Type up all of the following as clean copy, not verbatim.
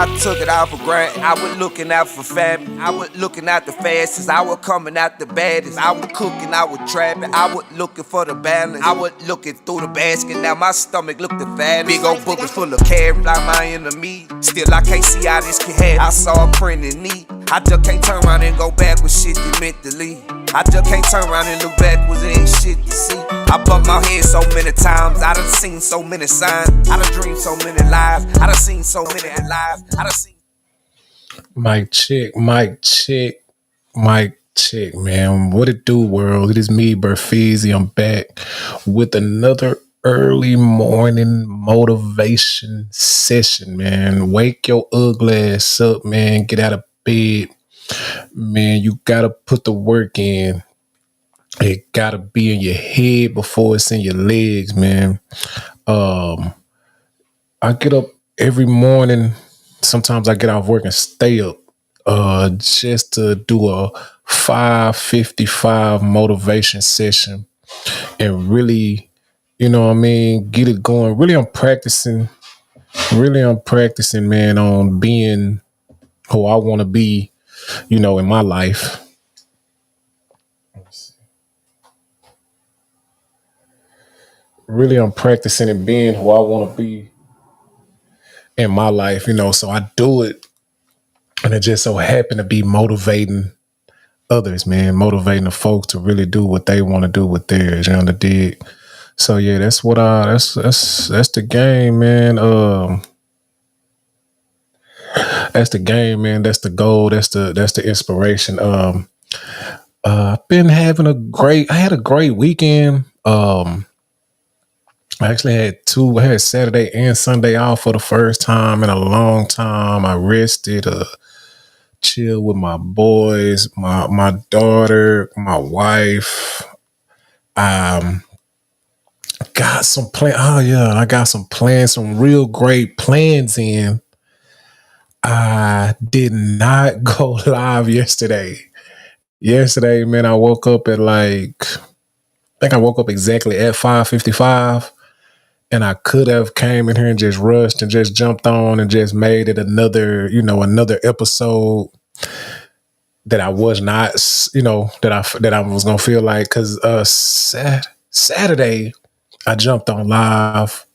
I took it out for granted. I was looking out for family. I was looking out the fastest. I was coming out the baddest. I was cooking, I was trapping. I was looking for the balance. I was looking through the basket. Now my stomach looked the fattest. Big old bookers full of carrots, like my enemy. Still I can't see how this can happen. I saw a print in need. I just can't turn around and go back with shit that meant to leave. I just can't turn around and look backwards, there ain't shit to see. I bumped my head so many times, I done seen so many signs. I done dreamed so many lives, I done seen so many lives. I done seen. Mic check, mic check, mic check, man. What it do, world? It is me, BearFeezie. I'm back with another early morning motivation session, man. Wake your ugly ass up, man. Get out of bed. Man, you gotta put the work in. It gotta be in your head before it's in your legs, man. I get up every morning. Sometimes I get off work and stay up just to do a 5:55 motivation session and really, you know what I mean, get it going. Really I'm practicing, man, on being who I want to be, you know, in my life. Really I'm practicing and being who I want to be in my life, you know, so I do it and it just so happened to be motivating others, man, motivating the folks to really do what they want to do with theirs, you know, the dig. So yeah, that's what that's the game, man. That's the game, man. That's the goal. That's the inspiration. I've been having I had a great weekend. I actually I had Saturday and Sunday off for the first time in a long time. I rested, chill with my boys, my daughter, my wife. Got some plan. Oh yeah, I got some plans, some real great plans in. I did not go live yesterday. Yesterday, man, I woke up at I think I woke up exactly at 5:55. And I could have came in here and just rushed and just jumped on and just made it another episode that I was not, that I was gonna feel like, because Saturday I jumped on live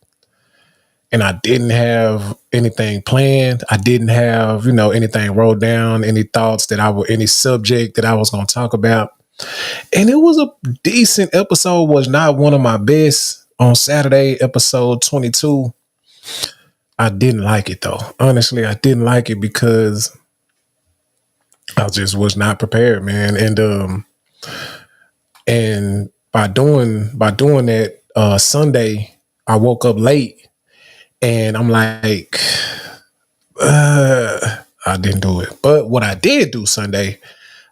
and I didn't have anything planned. I didn't have anything wrote down, any thoughts any subject that I was gonna talk about, and it was a decent episode. Was not one of my best on Saturday, episode 22. I didn't like it though. Honestly, I didn't like it because I just was not prepared, man. And by doing that, Sunday, I woke up late and I'm like, I didn't do it. But what I did do Sunday,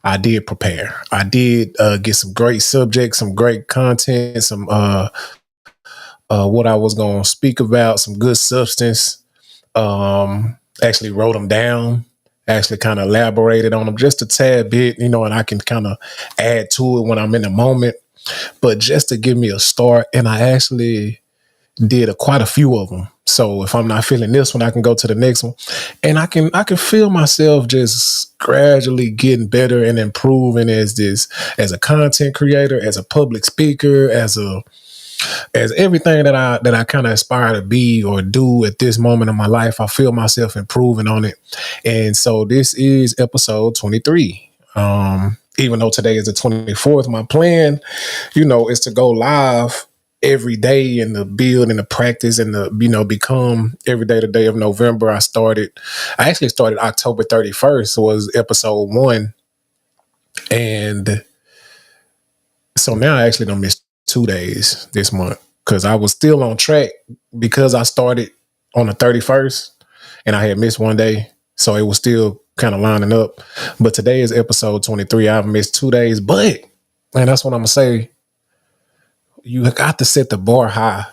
I did prepare. I did get some great subjects, some great content, some what I was going to speak about, some good substance. Actually wrote them down, actually kind of elaborated on them just a tad bit, and I can kind of add to it when I'm in the moment. But just to give me a start, and I actually did quite a few of them. So if I'm not feeling this one, I can go to the next one, and I can feel myself just gradually getting better and improving as a content creator, as a public speaker, as everything that I kind of aspire to be or do at this moment in my life. I feel myself improving on it. And so this is episode 23. Even though today is the 24th, my plan, is to go live every day and the build and the practice and the, become every day the day of November. I actually started October 31st was episode 1. And so now I actually don't miss 2 days this month because I was still on track because I started on the 31st and I had missed 1 day. So it was still kind of lining up. But today is episode 23. I've missed 2 days, but, and that's what I'm going to say. You got to set the bar high.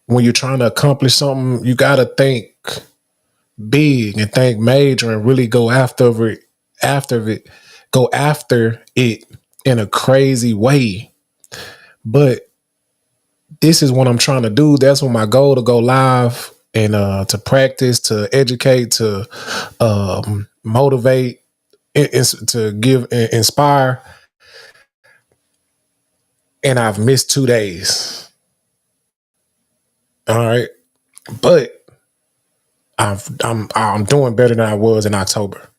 When you're trying to accomplish something, you got to think big and think major and really go after it in a crazy way. But this is what I'm trying to do. That's what my goal to go live and to practice, to educate, to motivate, to give, inspire. And I've missed 2 days. All right, but I'm doing better than I was in October.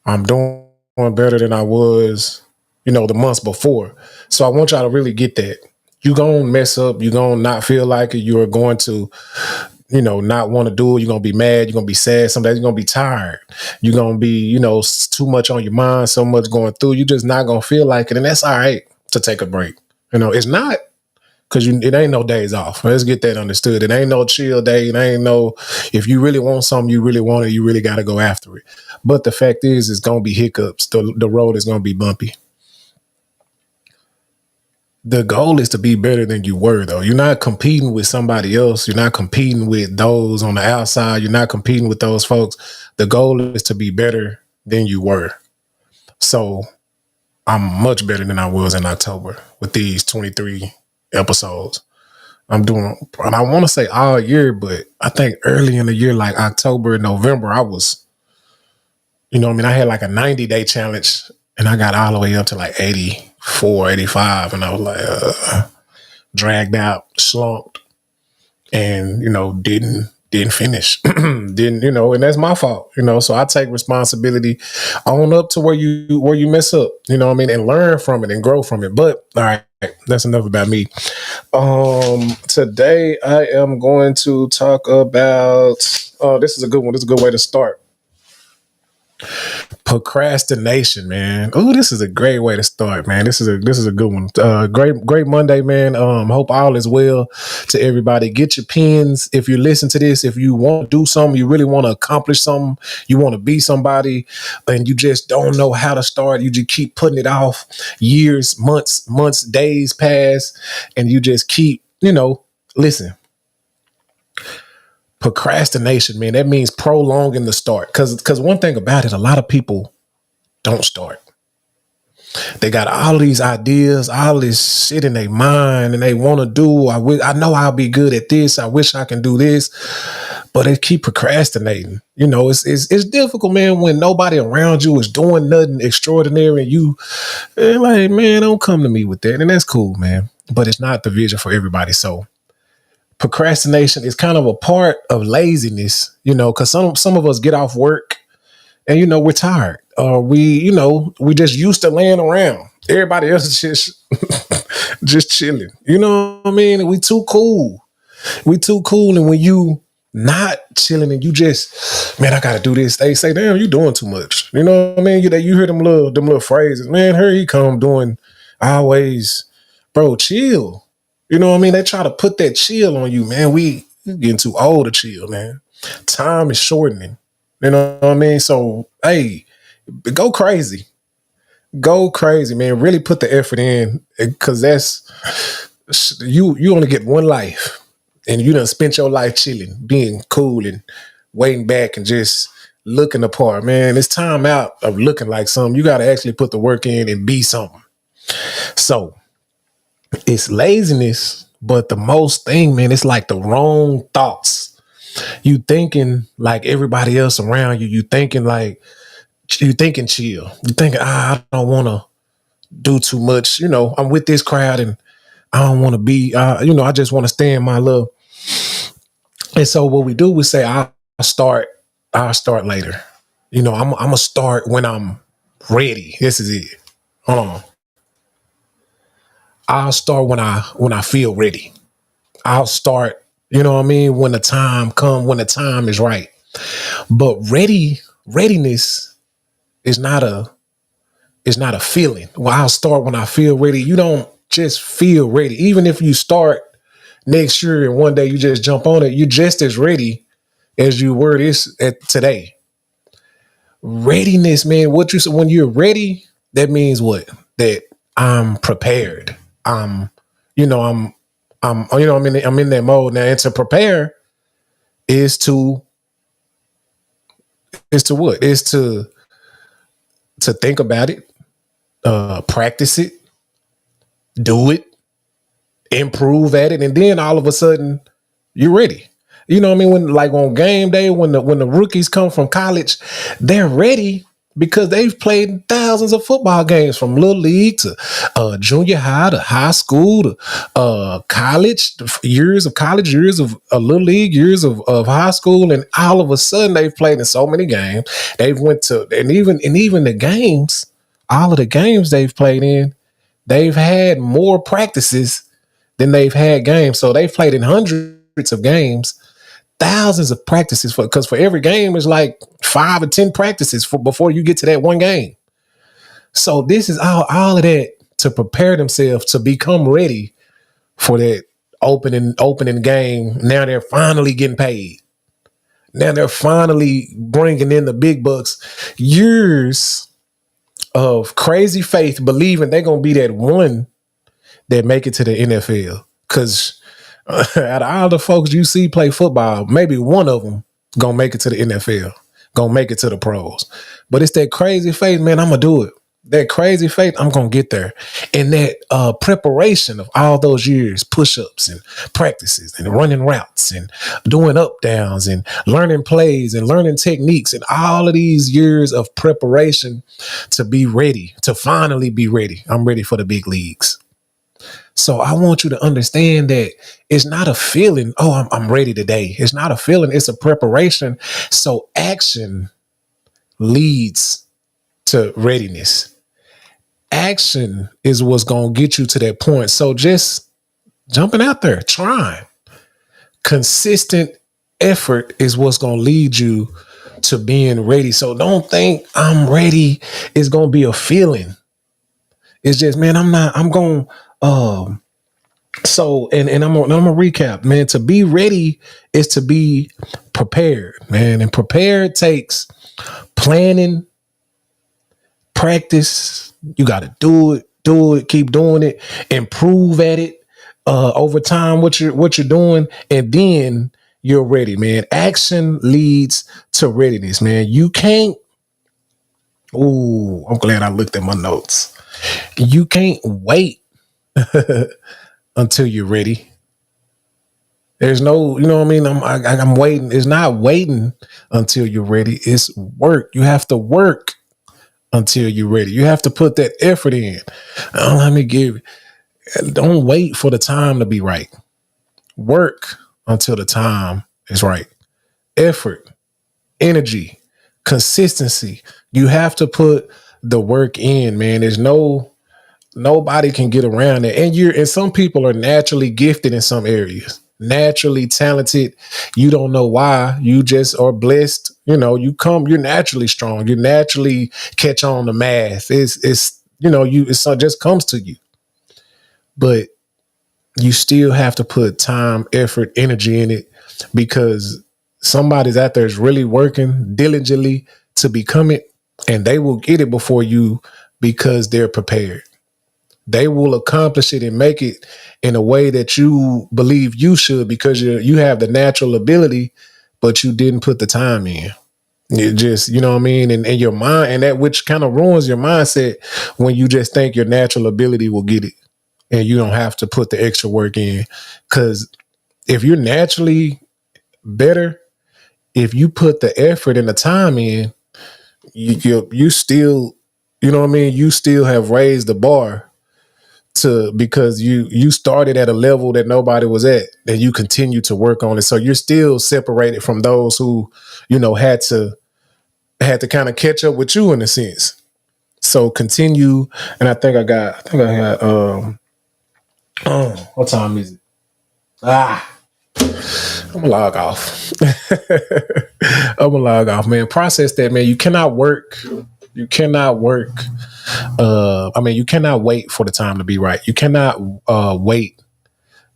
I'm doing better than I was, the months before. So I want y'all to really get that. You gonna mess up. You gonna not feel like it. You are going to, not want to do it. You're gonna be mad. You're gonna be sad. Some days you're gonna be tired. You're gonna be, too much on your mind, so much going through. You're just not gonna feel like it, and that's all right to take a break. It's not because it ain't no days off. Let's get that understood. It ain't no chill day. It ain't no, if you really want something, you really want it, you really got to go after it. But the fact is, it's going to be hiccups. The road is going to be bumpy. The goal is to be better than you were, though. You're not competing with somebody else. You're not competing with those on the outside. You're not competing with those folks. The goal is to be better than you were. So I'm much better than I was in October with these 23 episodes. I'm doing, and I want to say all year, but I think early in the year, like October and November, I was, I had like a 90-day challenge and I got all the way up to like 84, 85. And I was like, dragged out, slumped, and, didn't finish. Didn't, and that's my fault, so I take responsibility, own up to where you mess up, and learn from it and grow from it. But all right, that's enough about me. Today I am going to talk about, this is a good one. This is a good way to start. Procrastination, man. Oh, this is a great way to start, man. This is a good one. Great Monday, man. Hope all is well to everybody. Get your pens if you listen to this. If you want to do something, you really want to accomplish something, you want to be somebody, and you just don't know how to start. You just keep putting it off. Years, months, days pass, and you just keep, listen. Procrastination, man, that means prolonging the start. Because one thing about it, a lot of people don't start. They got all these ideas, all this shit in their mind, and they want to do. I know I'll be good at this. I wish I can do this, but they keep procrastinating. It's difficult, man, when nobody around you is doing nothing extraordinary, and they're like, man, don't come to me with that, and that's cool, man. But it's not the vision for everybody. So procrastination is kind of a part of laziness, because some of us get off work and, we're tired. Or we just used to laying around. Everybody else is just chilling. You know what I mean? We too cool. And when you not chilling and you just, man, I got to do this. They say, damn, you doing too much. You know what I mean? You hear them little phrases. Man, here he come doing always, bro, chill. You know what I mean? They try to put that chill on you, man. We getting too old to chill, man. Time is shortening. You know what I mean? So, hey, go crazy. Go crazy, man. Really put the effort in, because you only get one life, and you done spent your life chilling, being cool and waiting back and just looking the part, man. It's time out of looking like something. You got to actually put the work in and be something. So it's laziness, but the most thing, man, it's like the wrong thoughts. You thinking like everybody else around you. You thinking chill. You thinking, I don't want to do too much. I'm with this crowd and I don't want to be, I just want to stay in my little. And so what we do, we say, I'll start later. I'm going to start when I'm ready. This is it. Hold on. I'll start when I feel ready. I'll start, when the time comes, when the time is right. But readiness is not a feeling. Well, I'll start when I feel ready. You don't just feel ready. Even if you start next year and one day you just jump on it, you're just as ready as you were today. Readiness, man. When you're ready, that means what? That I'm prepared. I'm in that mode now. And to prepare is to what? Is to think about it, practice it, do it, improve at it, and then all of a sudden you're ready. You know what I mean? When like on game day, when the rookies come from college, they're ready because they've played thousands of football games from little league to junior high to high school to college, years of college, years of little league, years of high school, and all of a sudden they've played in so many games. They've went to and even the games, all of the games they've played in, they've had more practices than they've had games. So they've played in hundreds of games, thousands of practices because for every game is like 5 or 10 practices before you get to that one game. So this is all of that to prepare themselves to become ready for that opening game. Now they're finally getting paid. Now they're finally bringing in the big bucks. Years of crazy faith, believing they're gonna be that one that make it to the NFL. Because out of all the folks you see play football, maybe one of them gonna make it to the NFL, gonna make it to the pros. But it's that crazy faith, man. I'm gonna do it. That crazy faith, I'm gonna get there. And that preparation of all those years, push-ups and practices and running routes and doing up downs and learning plays and learning techniques and all of these years of preparation to be ready, to finally be ready. I'm ready for the big leagues. So I want you to understand that it's not a feeling, oh, I'm ready today. It's not a feeling, it's a preparation. So action leads to readiness. Action is what's going to get you to that point. So just jumping out there, trying. Consistent effort is what's going to lead you to being ready. So don't think I'm ready. It's going to be a feeling. It's just, man, I'm going so I'm gonna recap, man. To be ready is to be prepared, man. And prepared takes planning, practice. You got to do it, keep doing it, improve at it over time. What you're doing, and then you're ready, man. Action leads to readiness, man. You can't. Ooh, I'm glad I looked at my notes. You can't wait until you're ready. There's no, you know what I mean? I'm waiting. It's not waiting until you're ready. It's work. You have to work until you're ready. You have to put that effort in. Don't wait for the time to be right. Work until the time is right. Effort, energy, consistency. You have to put the work in, man. Nobody can get around it. And some people are naturally gifted in some areas, naturally talented. You don't know why. You just are blessed. You're naturally strong. You naturally catch on to math. It just comes to you. But you still have to put time, effort, energy in it because somebody's out there is really working diligently to become it, and they will get it before you because they're prepared. They will accomplish it and make it in a way that you believe you should because you have the natural ability, but you didn't put the time in. It just, you know what I mean? And your mind, and that which kind of ruins your mindset when you just think your natural ability will get it and you don't have to put the extra work in. Because if you're naturally better, if you put the effort and the time in, you still, you know what I mean? You still have raised the bar because you started at a level that nobody was at and you continue to work on it. So you're still separated from those who, had to kind of catch up with you in a sense. So continue. And I think I got what time is it? I'm gonna log off. I'm gonna log off, man. Process that, man. You cannot work. You cannot wait for the time to be right. You cannot wait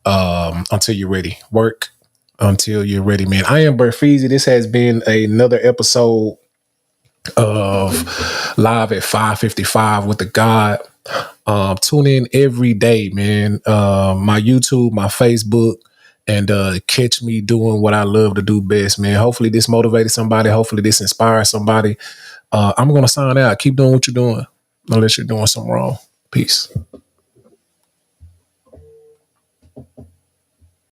until you're ready. Work until you're ready, man. I am BearFeezie. This has been another episode of Live at 5:55 with the God. Tune in every day, man. My YouTube, my Facebook, and catch me doing what I love to do best, man. Hopefully this motivated somebody. Hopefully this inspires somebody. I'm going to sign out. Keep doing what you're doing unless you're doing something wrong. Peace.